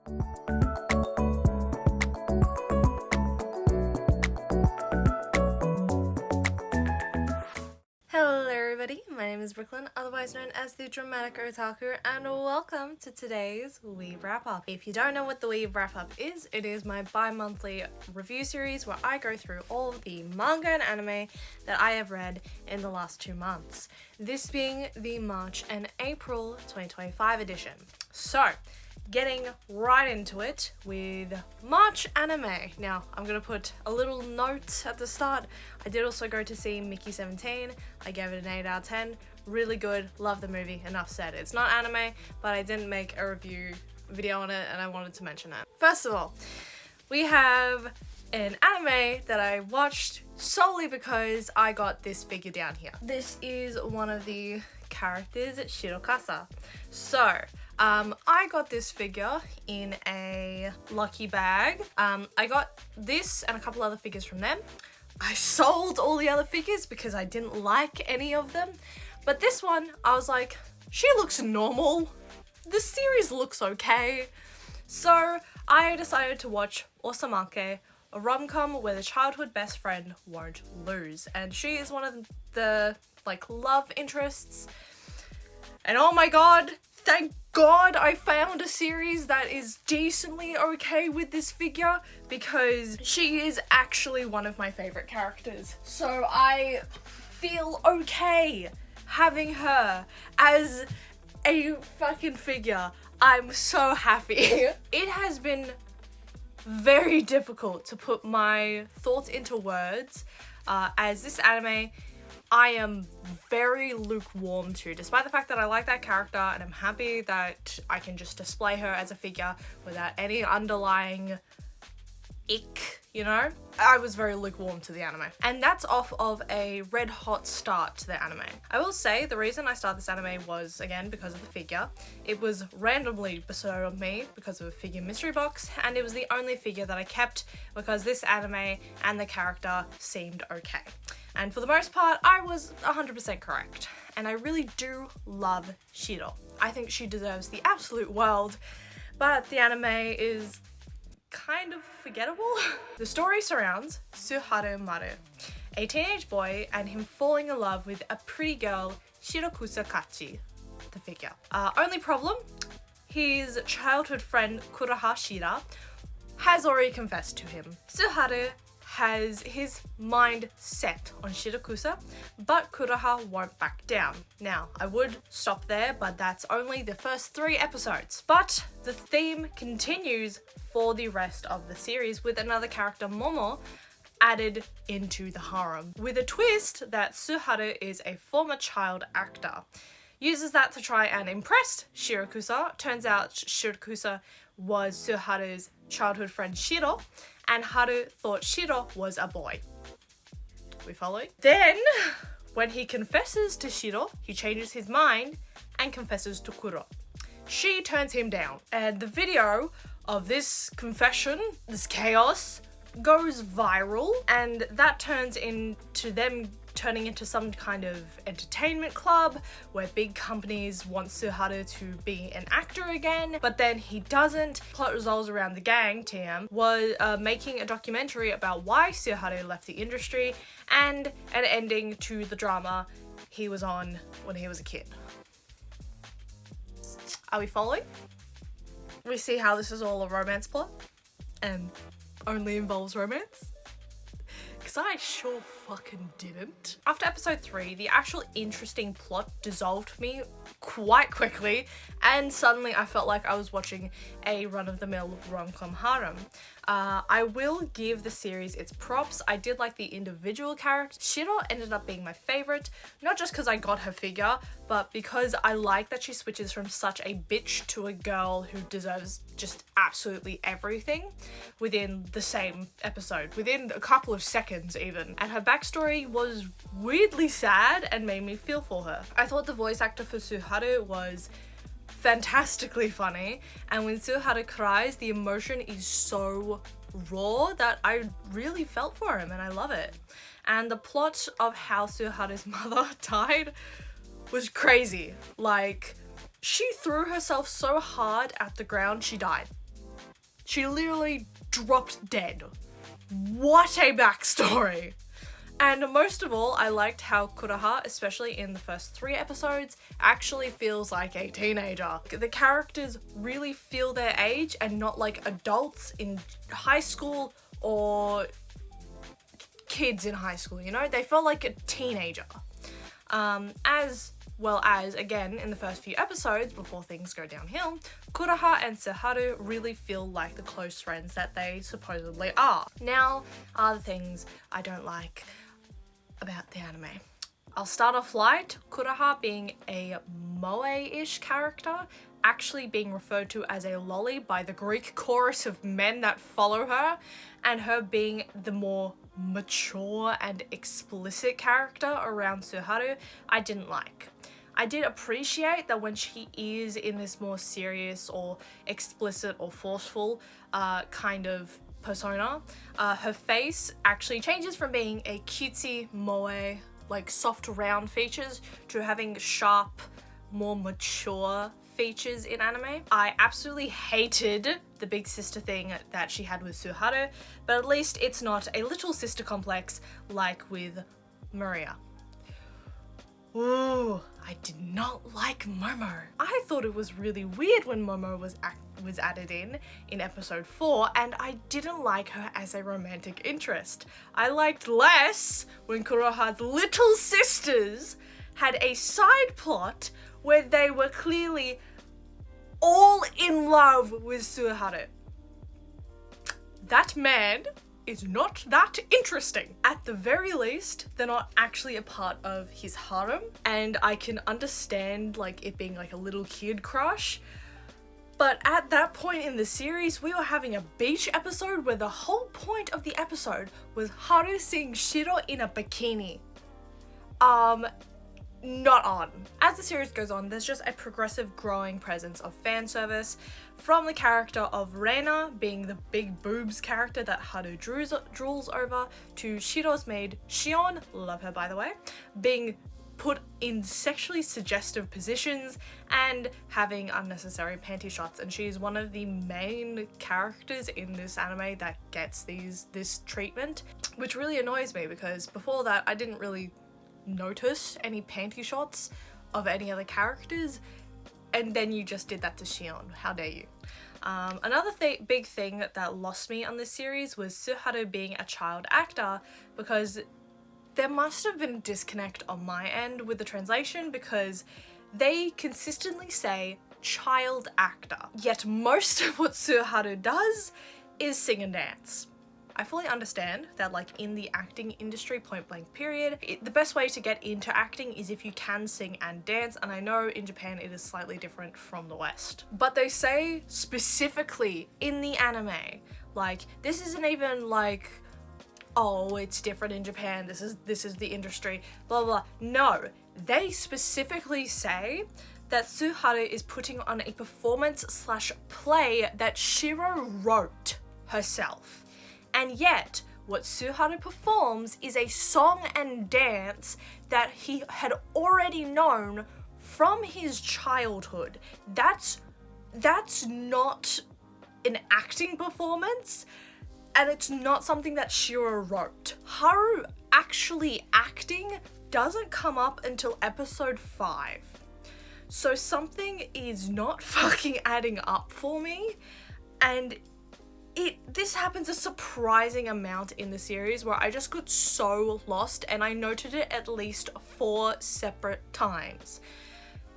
Hello everybody, my name is Brooklyn, otherwise known as TheDramaticOtaku, and welcome to today's WEEB Wrap-Up. If you don't know what the WEEB Wrap-Up is, it is my bi-monthly review series where I go through all of the manga and anime that I have read in the last 2 months. This being the March and April 2025 edition. So, getting right into it with March anime. Now, I'm gonna put a little note at the start. I did also go to see Mickey 17. I gave it an 8 out of 10. Really good, love the movie, enough said. It's not anime, but I didn't make a review video on it and I wanted to mention it. First of all, we have an anime that I watched solely because I got this figure down here. This is one of the characters at Shirokasa. So, I got this figure in a lucky bag. I got this and a couple other figures from them. I sold all the other figures because I didn't like any of them. But this one, I was like, she looks normal. The series looks okay. So I decided to watch Osamake, a rom-com where the childhood best friend won't lose. And she is one of the love interests. And oh my god, thank God I found a series that is decently okay with this figure because she is actually one of my favorite characters. So I feel okay having her as a fucking figure. I'm so happy. It has been very difficult to put my thoughts into words as this anime I am very lukewarm to, despite the fact that I like that character and I'm happy that I can just display her as a figure without any underlying ick, you know? I was very lukewarm to the anime. And that's off of a red hot start to the anime. I will say the reason I started this anime was, again, because of the figure. It was randomly bestowed on me because of a figure mystery box, and it was the only figure that I kept because this anime and the character seemed okay. And for the most part, I was 100% correct. And I really do love Shiro. I think she deserves the absolute world, but the anime is kind of forgettable. The story surrounds Suharu Maru, a teenage boy, and him falling in love with a pretty girl, Shirokusa Kachi, the figure. Only problem, his childhood friend Kuraha Shira has already confessed to him. Suharu has his mind set on Shirokusa, but Kuraha won't back down. Now, I would stop there, but that's only the first 3 episodes. But the theme continues for the rest of the series with another character, Momo, added into the harem, with a twist that Suharu is a former child actor. Uses that to try and impress Shirokusa. Turns out Shirokusa was Suharu's childhood friend Shiro, and Haru thought Shiro was a boy. We following? Then, when he confesses to Shiro, he changes his mind and confesses to Kuro. She turns him down, and the video of this confession, this chaos, goes viral, and that turns into them turning into some kind of entertainment club where big companies want Suharu to be an actor again, but then he doesn't. Plot resolves around the gang, TM, was making a documentary about why Suharu left the industry and an ending to the drama he was on when he was a kid. Are we following? We see how this is all a romance plot and only involves romance? Because I sure fucking didn't. After episode 3, the actual interesting plot dissolved for me quite quickly, and suddenly I felt like I was watching a run-of-the-mill rom-com harem. I will give the series its props. I did like the individual characters. Shiro ended up being my favorite, not just because I got her figure, but because I like that she switches from such a bitch to a girl who deserves just absolutely everything within the same episode, within a couple of seconds even. And her backstory was weirdly sad and made me feel for her. I thought the voice actor for Suharu was fantastically funny, and when Suharu cries, the emotion is so raw that I really felt for him, and I love it. And the plot of how Suharu's mother died was crazy. Like, she threw herself so hard at the ground, she died. She literally dropped dead. What a backstory! And most of all, I liked how Kuraha, especially in the first 3 episodes, actually feels like a teenager. The characters really feel their age and not like adults in high school or kids in high school, you know? They felt like a teenager. As well as, again, in the first few episodes, before things go downhill, Kuraha and Suharu really feel like the close friends that they supposedly are. Now, are the things I don't like about the anime. I'll start off light. Kuraha being a moe-ish character, actually being referred to as a lolly by the Greek chorus of men that follow her, and her being the more mature and explicit character around Suharu, I didn't like. I did appreciate that when she is in this more serious or explicit or forceful kind of persona, her face actually changes from being a cutesy moe, like soft round features, to having sharp, more mature features in anime. I absolutely hated the big sister thing that she had with Suharu, but at least it's not a little sister complex like with Maria. Ooh, I did not like Momo. I thought it was really weird when Momo was added in episode 4, and I didn't like her as a romantic interest. I liked less when Kuraha's little sisters had a side plot where they were clearly all in love with Suharu. That man is not that interesting. At the very least, they're not actually a part of his harem, and I can understand like it being like a little kid crush. But at that point in the series, we were having a beach episode where the whole point of the episode was Haru seeing Shiro in a bikini. Not on. As the series goes on, there's just a progressive growing presence of fan service, from the character of Reina being the big boobs character that Haru drools over, to Shiro's maid Shion, love her by the way, being put in sexually suggestive positions and having unnecessary panty shots, and she's one of the main characters in this anime that gets this treatment, which really annoys me because before that I didn't really notice any panty shots of any other characters, and then you just did that to Shion. How dare you? Another big thing that lost me on this series was Suharu being a child actor, because there must have been a disconnect on my end with the translation, because they consistently say child actor, yet most of what Suharu does is sing and dance. I fully understand that like in the acting industry, point blank period, the best way to get into acting is if you can sing and dance, and I know in Japan it is slightly different from the West. But they say specifically in the anime, like this isn't even like, oh, it's different in Japan, this is the industry, blah blah. No, they specifically say that Suharu is putting on a performance/play that Shiro wrote herself. And yet, what Suharu performs is a song and dance that he had already known from his childhood. That's not an acting performance, and it's not something that Shiro wrote. Haru actually acting doesn't come up until episode 5. So something is not fucking adding up for me, and this happens a surprising amount in the series where I just got so lost, and I noted it at least 4 separate times.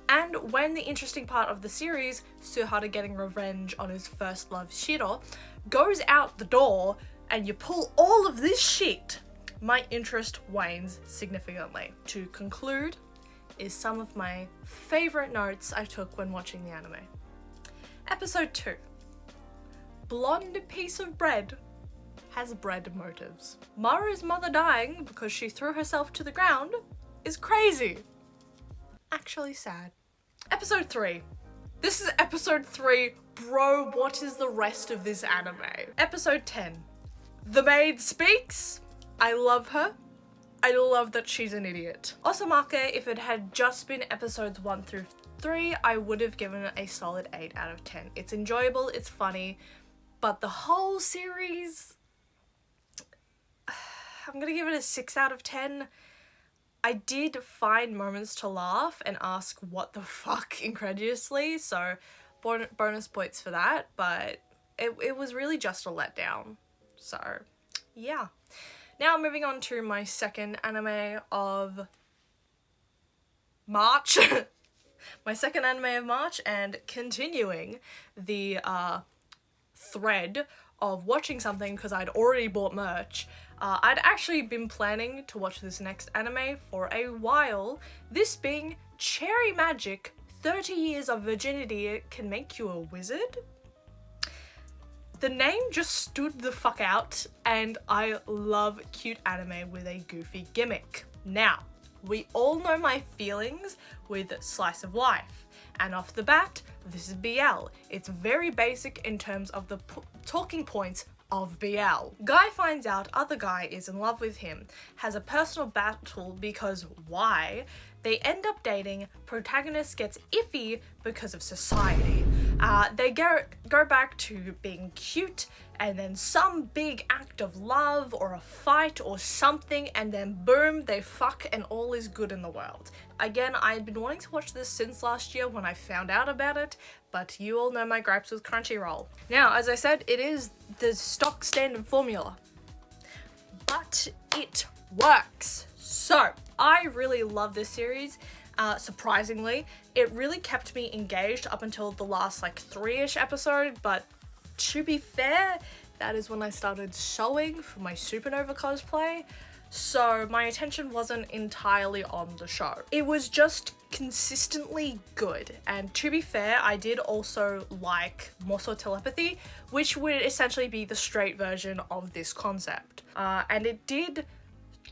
And when the interesting part of the series, Suharu getting revenge on his first love Shiro, goes out the door and you pull all of this shit, my interest wanes significantly. To conclude is some of my favorite notes I took when watching the anime. Episode 2. Blonde piece of bread has bread motives. Maru's mother dying because she threw herself to the ground is crazy. Actually sad. Episode 3. This is episode 3. Bro, what is the rest of this anime? Episode 10. The maid speaks. I love her. I love that she's an idiot. Osamake, if it had just been episodes 1 through 3, I would have given it a solid 8 out of 10. It's enjoyable, it's funny, But the whole series, I'm gonna give it a 6 out of 10. I did find moments to laugh and ask what the fuck incredulously, so bonus points for that, but it was really just a letdown. So, yeah. Now moving on to my second anime of March. My second anime of March, and continuing the thread of watching something because I'd already bought merch. I'd actually been planning to watch this next anime for a while, this being Cherry Magic 30 Years of Virginity Can Make You a Wizard. The name just stood the fuck out, and I love cute anime with a goofy gimmick. Now, we all know my feelings with Slice of Life, and off the bat, this is BL. It's very basic in terms of the talking points of BL. Guy finds out other guy is in love with him, has a personal battle because why? They end up dating, protagonist gets iffy because of society. They go back to being cute, and then some big act of love or a fight or something, and then boom, they fuck and all is good in the world. Again, I had been wanting to watch this since last year when I found out about it, but you all know my gripes with Crunchyroll. Now, as I said, it is the stock standard formula, but it works. So, I really love this series. Surprisingly, it really kept me engaged up until the last like 3-ish episode, but to be fair, that is when I started sewing for my Supernova cosplay, so my attention wasn't entirely on the show. It was just consistently good, and to be fair, I did also like Morsel Telepathy, which would essentially be the straight version of this concept. And it did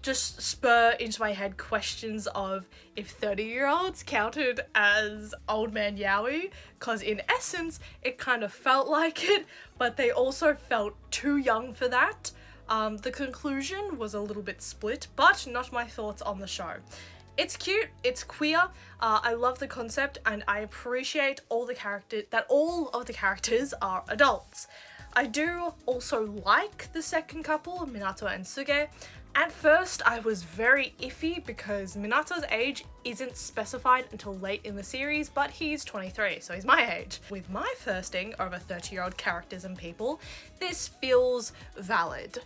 just spur into my head questions of if 30-year-olds counted as old man yaoi, because in essence it kind of felt like it, but they also felt too young for that. The conclusion was a little bit split, but not my thoughts on the show. It's cute, it's queer, I love the concept, and I appreciate all of the characters are adults. I do also like the second couple, Minato and Suge. At first, I was very iffy because Minato's age isn't specified until late in the series, but he's 23, so he's my age. With my firsting over 30-year-old characters and people, this feels valid.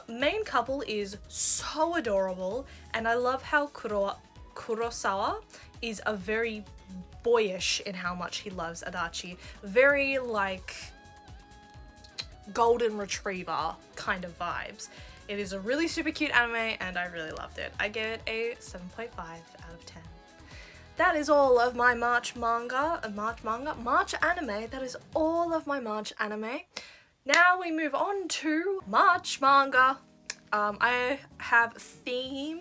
Main couple is so adorable, and I love how Kurosawa is a very boyish in how much he loves Adachi. Very like golden retriever kind of vibes. It is a really super cute anime, and I really loved it. I gave it a 7.5 out of 10. That is all of my March anime. That is all of my March anime. Now we move on to March manga. I have a theme,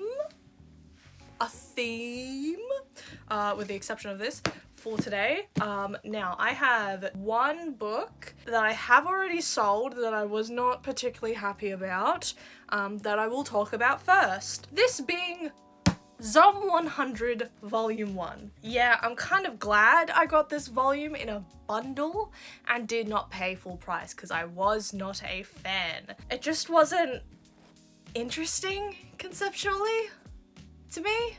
with the exception of this, for today. Now I have one book that I have already sold that I was not particularly happy about, that I will talk about first. This being Zom 100 Volume 1. Yeah, I'm kind of glad I got this volume in a bundle and did not pay full price because I was not a fan. It just wasn't interesting conceptually to me.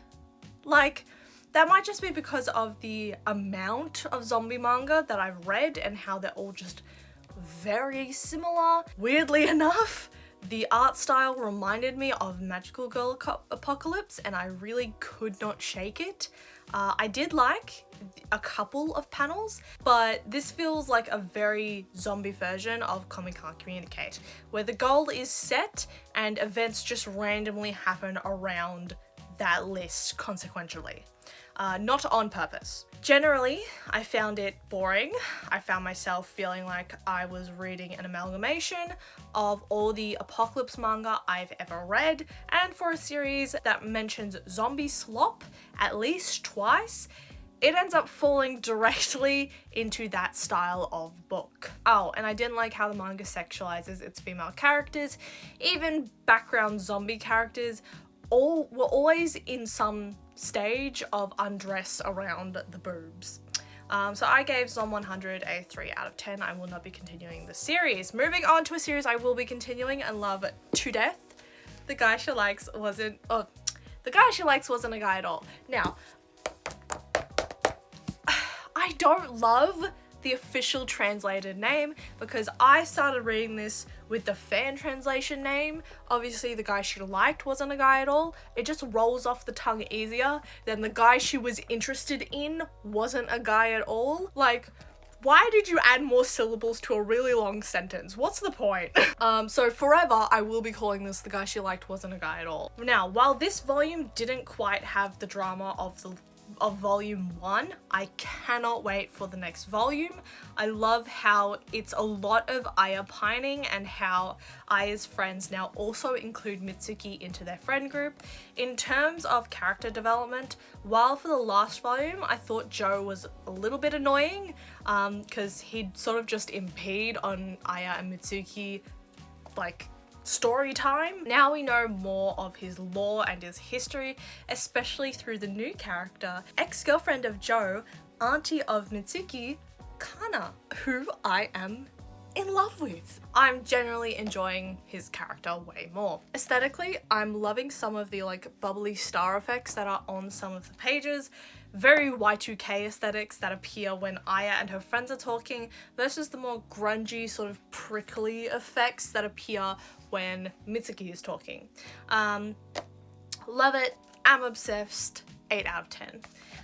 Like, that might just be because of the amount of zombie manga that I've read and how they're all just very similar. Weirdly enough, the art style reminded me of Magical Girl Apocalypse, and I really could not shake it. I did like a couple of panels, but this feels like a very zombie version of Comic Can't Communicate, where the goal is set and events just randomly happen around that list consequentially. Not on purpose. Generally, I found it boring. I found myself feeling like I was reading an amalgamation of all the apocalypse manga I've ever read, and for a series that mentions zombie slop at least twice, it ends up falling directly into that style of book. Oh, and I didn't like how the manga sexualizes its female characters. Even background zombie characters were always in some stage of undress around the boobs. So I gave Zom 100 a 3 out of 10. I will not be continuing the series. Moving on to a series I will be continuing and love to death. The guy she likes wasn't a guy at all. Now, I don't love the official translated name because I started reading this with the fan translation name. Obviously the guy she liked wasn't a guy at all. It just rolls off the tongue easier than the guy she was interested in wasn't a guy at all. Like, why did you add more syllables to a really long sentence? What's the point? So forever I will be calling this the guy she liked wasn't a guy at all. Now, while this volume didn't quite have the drama of volume 1, I cannot wait for the next volume. I love how it's a lot of Aya pining and how Aya's friends now also include Mitsuki into their friend group. In terms of character development, while for the last volume I thought Joe was a little bit annoying because he'd sort of just impede on Aya and Mitsuki like story time. Now we know more of his lore and his history, especially through the new character, ex-girlfriend of Joe, auntie of Mitsuki, Kana, who I am in love with. I'm generally enjoying his character way more. Aesthetically, I'm loving some of the like bubbly star effects that are on some of the pages. Very Y2K aesthetics that appear when Aya and her friends are talking versus the more grungy sort of prickly effects that appear when Mitsuki is talking. Love it. I'm obsessed. 8 out of 10.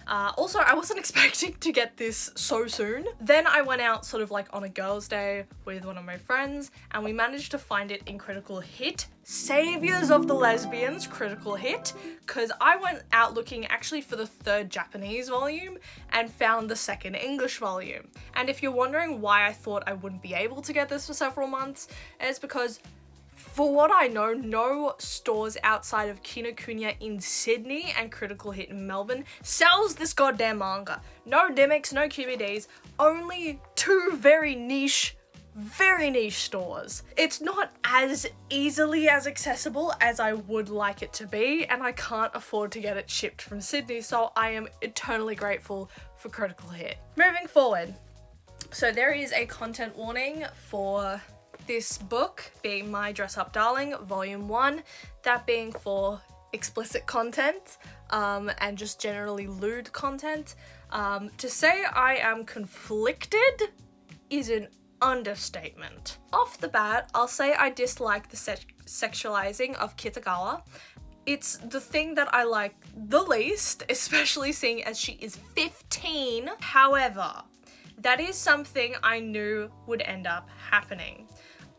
Also, I wasn't expecting to get this so soon. Then I went out sort of like on a girls' day with one of my friends and we managed to find it in Critical Hit. Saviors of the Lesbians, Critical Hit, because I went out looking actually for the 3rd Japanese volume and found the 2nd English volume. And if you're wondering why I thought I wouldn't be able to get this for several months, it's because for what I know, no stores outside of Kinokuniya in Sydney and Critical Hit in Melbourne sells this goddamn manga. No gimmicks, no QBDs, only 2 very niche stores. It's not as easily as accessible as I would like it to be, and I can't afford to get it shipped from Sydney, so I am eternally grateful for Critical Hit. Moving forward, so there is a content warning for this book, being My Dress Up Darling, Volume 1, that being for explicit content and just generally lewd content. To say I am conflicted is an understatement. Off the bat, I'll say I dislike the sexualizing of Kitagawa. It's the thing that I like the least, especially seeing as she is 15. However, that is something I knew would end up happening.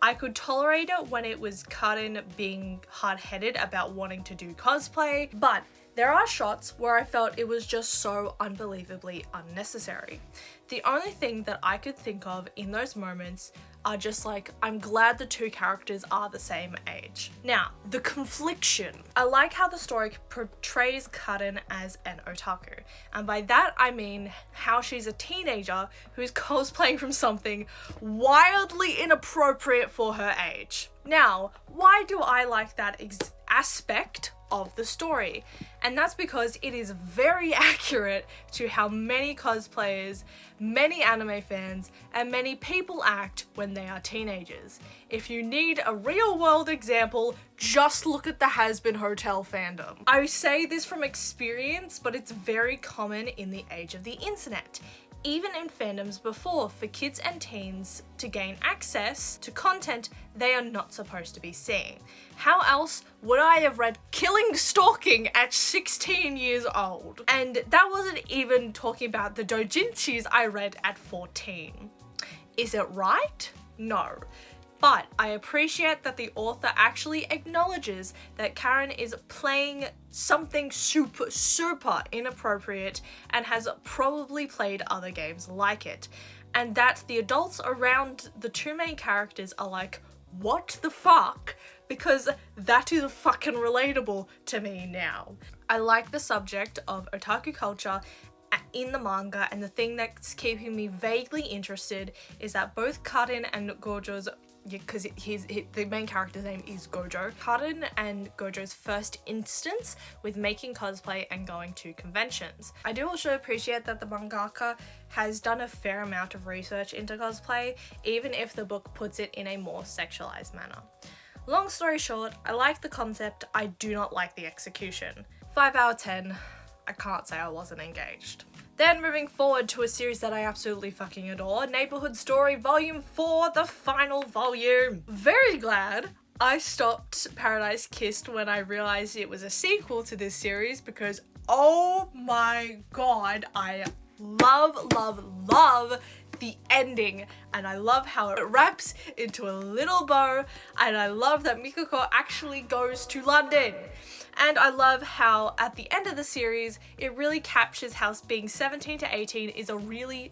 I could tolerate it when it was Karin being hard-headed about wanting to do cosplay, but there are shots where I felt it was just so unbelievably unnecessary. The only thing that I could think of in those moments are just like, I'm glad the 2 characters are the same age. Now, the confliction. I like how the story portrays Karin as an otaku. And by that I mean how she's a teenager who's cosplaying from something wildly inappropriate for her age. Now, why do I like that aspect of the story? And that's because it is very accurate to how many cosplayers, many anime fans, and many people act when they are teenagers. If you need a real world example, just look at the Has-Been Hotel fandom. I say this from experience, but it's very common in the age of the internet. Even in fandoms before, for kids and teens to gain access to content they are not supposed to be seeing. How else would I have read Killing Stalking at 16 years old? And that wasn't even talking about the doujinshis I read at 14. Is it right? No. But I appreciate that the author actually acknowledges that Karin is playing something super inappropriate and has probably played other games like it. And that the adults around the 2 main characters are like, what the fuck? Because that is fucking relatable to me now. I like the subject of otaku culture in the manga, and the thing that's keeping me vaguely interested is that both Karin and Gojo's because the main character's name is Gojo. Karin and Gojo's first instance with making cosplay and going to conventions. I do also appreciate that the mangaka has done a fair amount of research into cosplay, even if the book puts it in a more sexualized manner. Long story short, I like the concept, I do not like the execution. 5 out of 10, I can't say I wasn't engaged. Then moving forward to a series that I absolutely fucking adore, Neighborhood Story Volume 4, the final volume. Very glad I stopped Paradise Kissed when I realized it was a sequel to this series, because oh my god, I love the ending, and I love how it wraps into a little bow, and I love that Mikako actually goes to London. And I love how at the end of the series, it really captures how being 17 to 18 is a really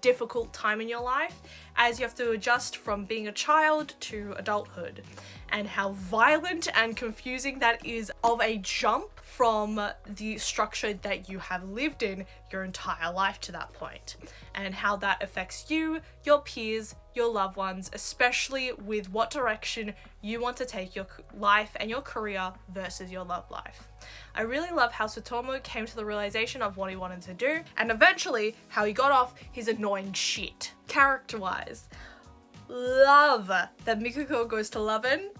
difficult time in your life, as you have to adjust from being a child to adulthood, and how violent and confusing that is of a jump from the structure that you have lived in your entire life to that point, and how that affects you, your peers, your loved ones, especially with what direction you want to take your life and your career versus your love life. I really love how Tsutomu came to the realization of what he wanted to do, and eventually how he got off his annoying shit. Character-wise, love that Mikako goes to London.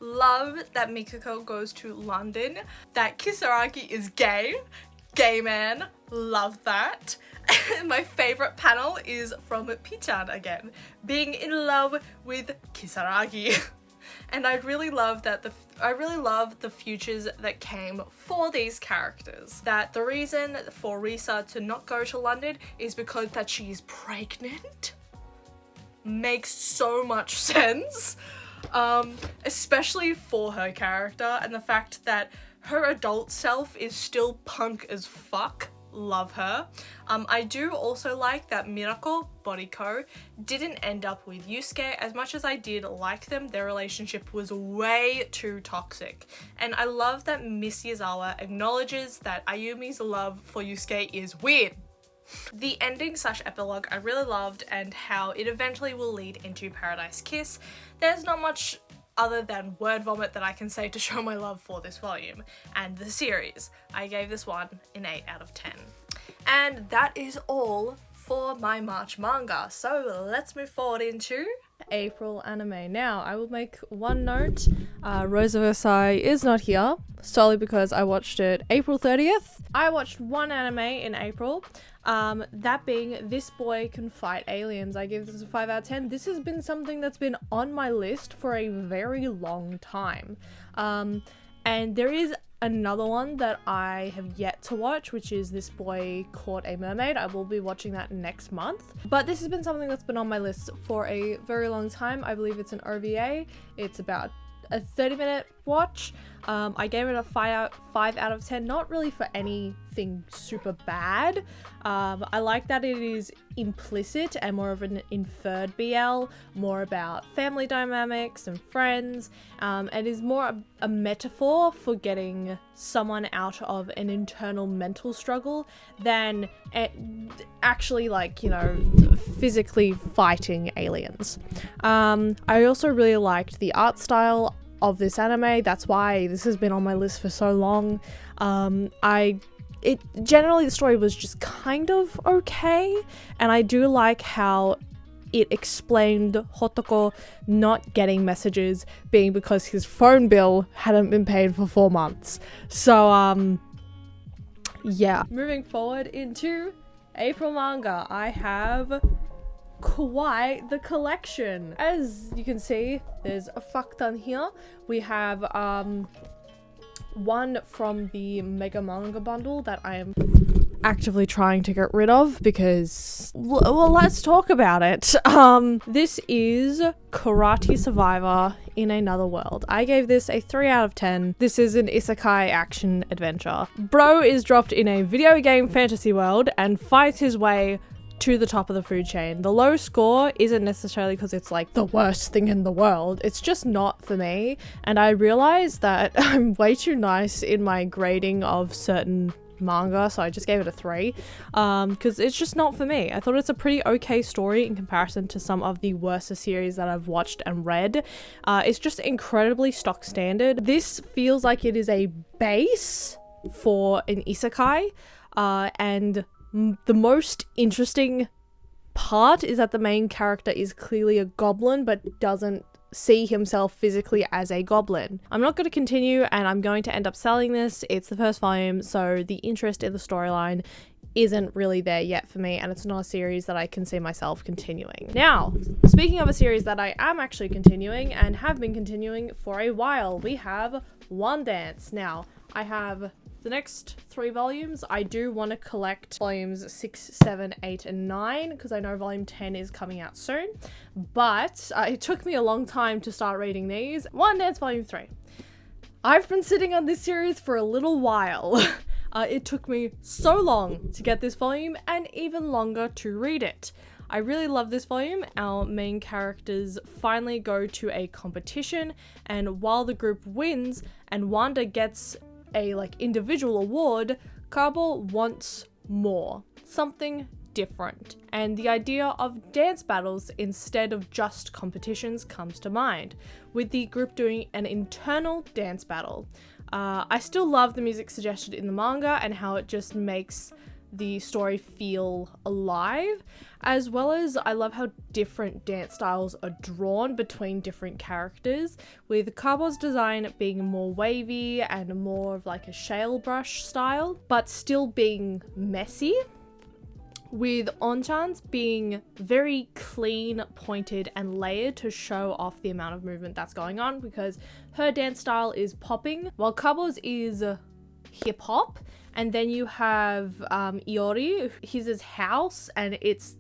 Love that Mikako goes to London. That Kisaragi is gay. Gay man. Love that. My favorite panel is from Pichan again, being in love with Kisaragi. And I really love the futures that came for these characters. That the reason for Risa to not go to London is because that she's pregnant. Makes so much sense. Especially for her character, and the fact that her adult self is still punk as fuck. Love her. I do also like that Mirako, Boriko, didn't end up with Yusuke. As much as I did like them, their relationship was way too toxic. And I love that Miss Yazawa acknowledges that Ayumi's love for Yusuke is weird. The ending / epilogue I really loved, and how it eventually will lead into Paradise Kiss. There's not much other than word vomit that I can say to show my love for this volume and the series. I gave this one an 8 out of 10. And that is all for my March manga. So let's move forward into April anime. Now, I will make one note. Rose of Versailles is not here, solely because I watched it April 30th. I watched one anime in April, that being This Boy Can Fight Aliens. I give this a 5 out of 10. This has been something that's been on my list for a very long time. And there is another one that I have yet to watch, which is This Boy Caught a Mermaid. I will be watching that next month. But this has been something that's been on my list for a very long time. I believe it's an OVA. It's about a 30-minute watch. I gave it a 5 out of 10, not really for anything super bad. I like that it is implicit and more of an inferred BL, more about family dynamics and friends. It is more a metaphor for getting someone out of an internal mental struggle than actually, like, you know, physically fighting aliens. I also really liked the art style of this anime. That's why this has been on my list for so long. Generally the story was just kind of okay, and I do like how it explained Hotoko not getting messages being because his phone bill hadn't been paid for 4 months. So yeah. Moving forward into April manga, I have quite the collection. As you can see, there's a fuck ton here. We have one from the Mega Manga bundle that I am actively trying to get rid of because, well, let's talk about it. This is Karate Survivor in Another World. I gave this a 3 out of 10. This is an isekai action adventure. Bro is dropped in a video game fantasy world and fights his way to the top of the food chain. The low score isn't necessarily because it's like the worst thing in the world. It's just not for me. And I realized that I'm way too nice in my grading of certain manga, so I just gave it a 3 because it's just not for me. I thought it's a pretty okay story in comparison to some of the worser series that I've watched and read. It's just incredibly stock standard. This feels like it is a base for an isekai, and the most interesting part is that the main character is clearly a goblin but doesn't see himself physically as a goblin. I'm not going to continue, and I'm going to end up selling this. It's the first volume, so the interest in the storyline isn't really there yet for me, and it's not a series that I can see myself continuing. Now, speaking of a series that I am actually continuing and have been continuing for a while, we have One Dance. Now, I have the next 3 volumes. I do want to collect volumes 6, 7, 8, and 9 because I know volume 10 is coming out soon. But it took me a long time to start reading these. One Dance volume 3. I've been sitting on this series for a little while. It took me so long to get this volume and even longer to read it. I really love this volume. Our main characters finally go to a competition, and while the group wins and Wanda gets a individual award, Kabo wants more, something different, and the idea of dance battles instead of just competitions comes to mind, with the group doing an internal dance battle. I still love the music suggested in the manga and how it just makes the story feel alive, as well as I love how different dance styles are drawn between different characters, with Kabo's design being more wavy and more of a shale brush style, but still being messy, with Onchan's being very clean, pointed, and layered to show off the amount of movement that's going on, because her dance style is popping, while Kabo's is hip-hop. And then you have Iori, his house, and it's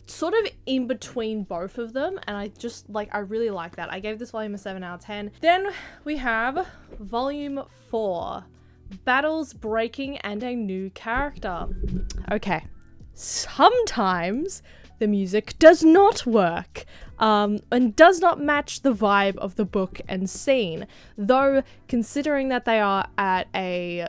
sort of in between both of them, and I just I really like that. I gave this volume a 7 out of 10. Then we have volume 4, Battles Breaking and a New Character. Okay, sometimes the music does not work and does not match the vibe of the book and scene, though considering that they are at a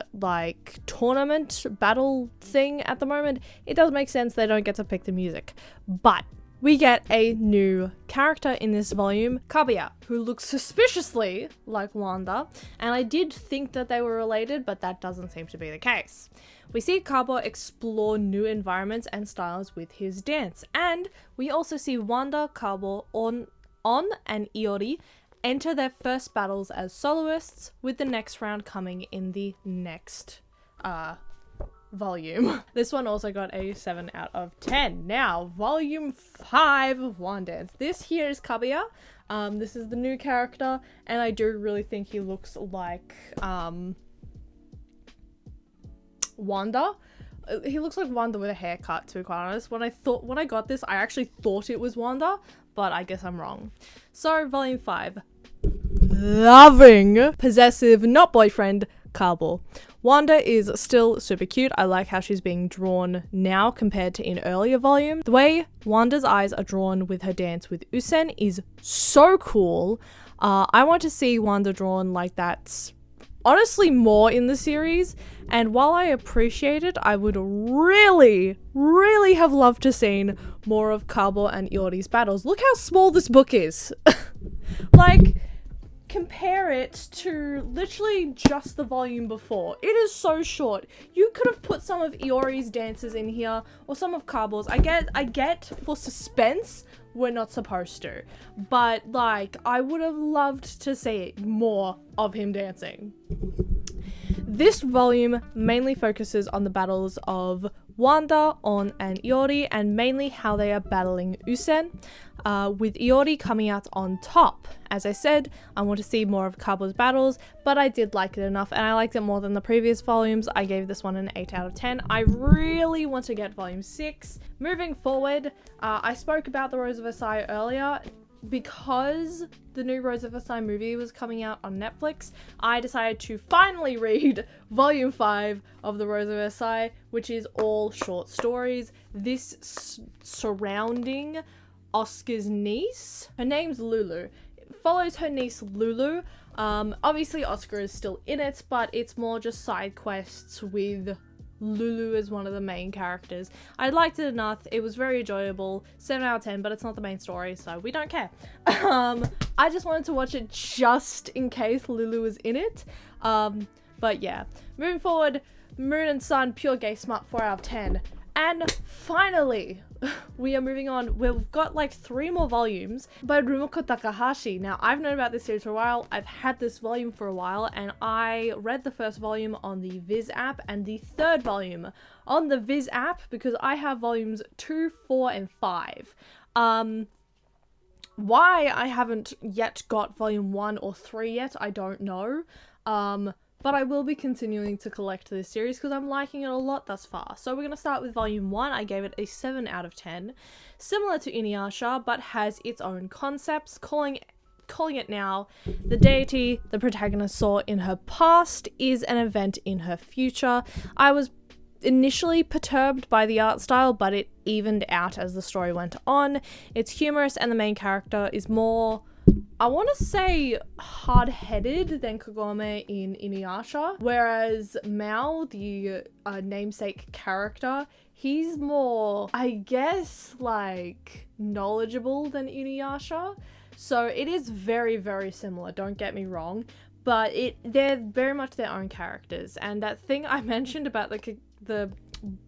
tournament battle thing at the moment, it does make sense they don't get to pick the music. But we get a new character in this volume, Kaguya, who looks suspiciously like Wanda, and I did think that they were related, but that doesn't seem to be the case. We see Kabo explore new environments and styles with his dance, and we also see Wanda, Kabo, On, and Iori enter their first battles as soloists, with the next round coming in the next volume. This one also got a 7 out of 10. Now, volume 5 of One Dance. This here is Kaguya. This is the new character, and I do really think he looks like Wanda. He looks like Wanda with a haircut, to be quite honest. When I got this, I actually thought it was Wanda, but I guess I'm wrong. So, volume 5. Loving, possessive, not boyfriend, Kabo. Wanda is still super cute. I like how she's being drawn now compared to in earlier volume. The way Wanda's eyes are drawn with her dance with Usen is so cool. I want to see Wanda drawn like that honestly more in the series, and while I appreciate it, I would really have loved to seen more of Kabo and Iori's battles. Look how small this book is. Compare it to literally just the volume before. It is so short. You could have put some of Iori's dances in here, or some of Kabo's. I get for suspense, we're not supposed to. But I would have loved to see more of him dancing. This volume mainly focuses on the battles of Wanda, On, and Iori, and mainly how they are battling Usen, with Iori coming out on top. As I said, I want to see more of Kabo's battles, but I did like it enough, and I liked it more than the previous volumes. I gave this one an 8 out of 10. I really want to get volume 6. Moving forward, I spoke about the Rose of Versailles earlier. Because the new Rose of Versailles movie was coming out on Netflix, I decided to finally read volume 5 of the Rose of Versailles, which is all short stories. This surrounding Oscar's niece. Her name's Lulu. It follows her niece Lulu. Obviously Oscar is still in it, but it's more just side quests with Lulu is one of the main characters. I liked it enough. It was very enjoyable. 7 out of 10, but it's not the main story, so we don't care. I just wanted to watch it just in case Lulu was in it. But yeah, moving forward, Moon and Sun, pure gay smut, 4 out of 10. And finally, we are moving on. We've got like 3 more volumes by Rumiko Takahashi. Now, I've known about this series for a while. I've had this volume for a while, and I read the first volume on the Viz app and the 3rd volume on the Viz app because I have volumes 2, 4, and 5. Why I haven't yet got volume 1 or 3 yet, I don't know. But I will be continuing to collect this series because I'm liking it a lot thus far. So we're going to start with volume 1. I gave it a 7 out of 10. Similar to Inuyasha, but has its own concepts, calling it now the deity the protagonist saw in her past is an event in her future. I was initially perturbed by the art style, but it evened out as the story went on. It's humorous and the main character is more, I want to say, hard-headed than Kagome in Inuyasha, whereas Mao, the namesake character, he's more, I guess, like, knowledgeable than Inuyasha. So it is very, very similar, don't get me wrong, but they're very much their own characters. And that thing I mentioned about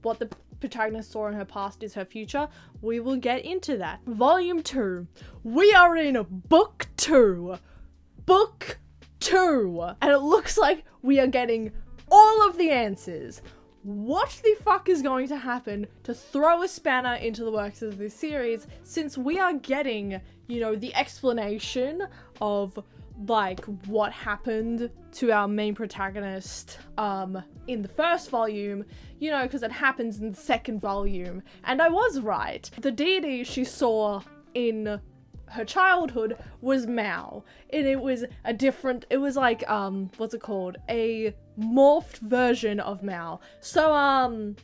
what the protagonist saw in her past is her future, we will get into that. Volume 2. We are in book 2. Book 2. And it looks like we are getting all of the answers. What the fuck is going to happen to throw a spanner into the works of this series, since we are getting, you know, the explanation of like what happened to our main protagonist in the first volume, you know, because it happens in the 2nd volume. And I was right. The deity she saw in her childhood was Mao, and it was like what's it called, a morphed version of Mao. So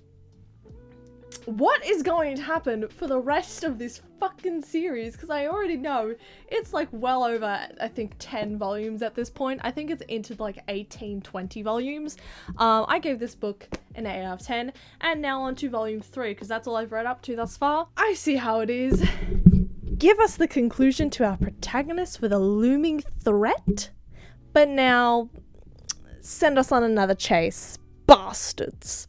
what is going to happen for the rest of this fucking series? Because I already know it's like well over, I think, 10 volumes at this point. I think it's into like 18, 20 volumes. I gave this book an 8 out of 10, and now on to volume 3 because that's all I've read up to thus far. I see how it is. Give us the conclusion to our protagonist with a looming threat, but now send us on another chase, bastards.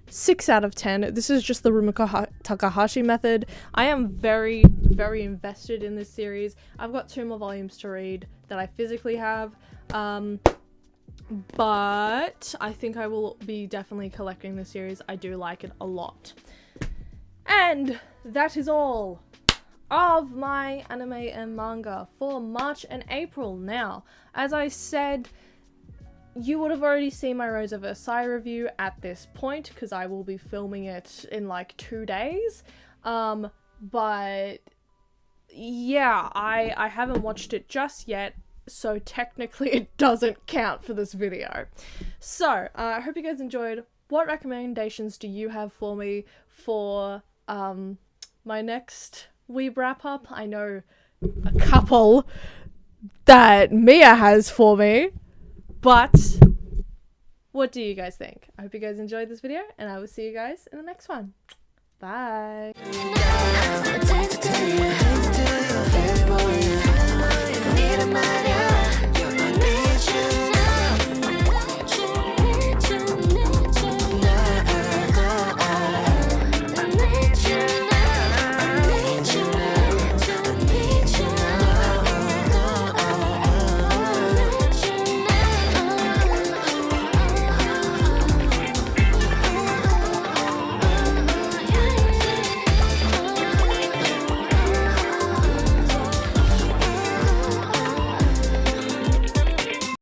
6 out of 10. This is just the Rumiko Takahashi method. I am very, very invested in this series. I've got 2 more volumes to read that I physically have, but I think I will be definitely collecting this series. I do like it a lot. And that is all of my anime and manga for March and April. Now, as I said, you would have already seen my Rose of Versailles review at this point because I will be filming it in like 2 days. But yeah, I haven't watched it just yet, so technically it doesn't count for this video. So I hope you guys enjoyed. What recommendations do you have for me for my next WEEB wrap up? I know a couple that Mia has for me, but what do you guys think? I hope you guys enjoyed this video, and I will see you guys in the next one. Bye.